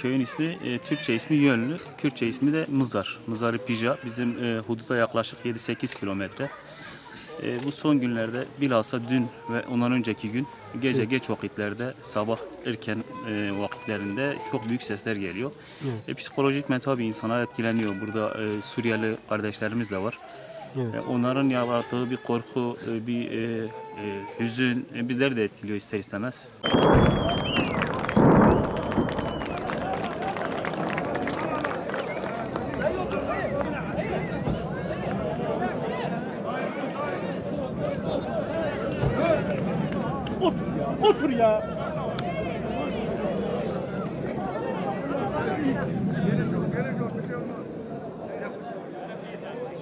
Köyün ismi, Türkçe ismi Yönlü, Kürtçe ismi de Mızar. Mızar-ı Pija bizim hududa yaklaşık 7-8 kilometre. Bu son günlerde bilhassa dün ve ondan önceki gün gece geç vakitlerde sabah erken vakitlerinde çok büyük sesler geliyor. Psikolojik tabii insanlar etkileniyor. Burada Suriyeli kardeşlerimiz de var. Evet. Onların yarattığı bir korku, bir hüzün bizleri de etkiliyor ister istemez. Otur ya.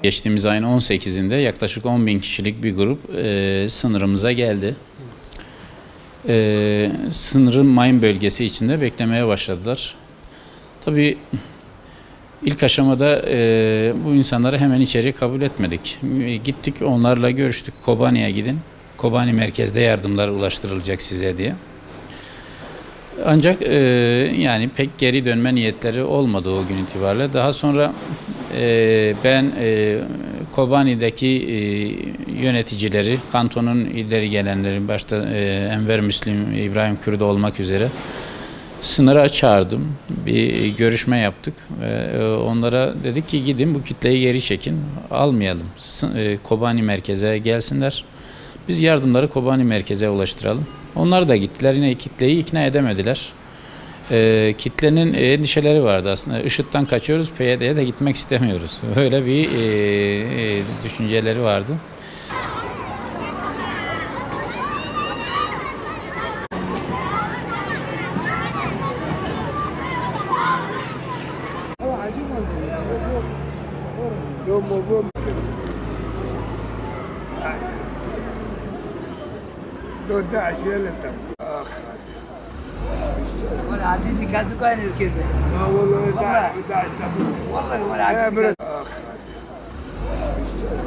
Geçtiğimiz ayın 18'inde yaklaşık 10.000 kişilik bir grup sınırımıza geldi. Sınırın Mayın bölgesi içinde beklemeye başladılar. Tabii ilk aşamada bu insanları hemen içeri kabul etmedik. Gittik, onlarla görüştük. Kobani'ye gidin. Kobani merkezde yardımlar ulaştırılacak size diye. Ancak yani pek geri dönme niyetleri olmadı o gün itibariyle. Daha sonra ben Kobani'deki yöneticileri, kantonun ileri gelenleri, başta Enver Müslim, İbrahim Kürdü olmak üzere sınıra çağırdım. Bir görüşme yaptık. Onlara dedik ki gidin bu kitleyi geri çekin, almayalım. Kobani merkeze gelsinler. Biz yardımları Kobani merkeze ulaştıralım. Onlar da gittiler, yine kitleyi ikna edemediler. Kitlenin endişeleri vardı aslında. IŞİD'den kaçıyoruz, PYD'ye de gitmek istemiyoruz. Öyle bir düşünceleri vardı. ولا عديني كادو كاين كيف ما والله 11 تابوت والله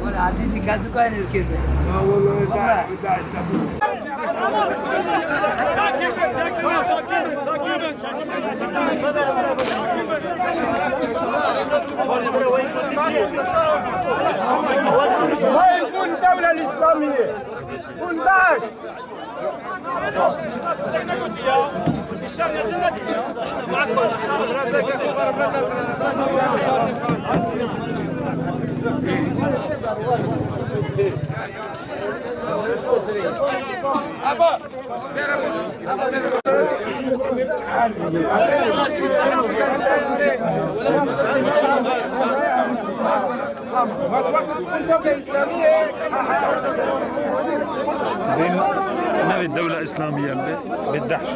ولا عديني كادو كاين كيف ما والله 11 تابوت ما يكون الدولة الإسلامية 11 نبي الدولة الإسلامية بالدحش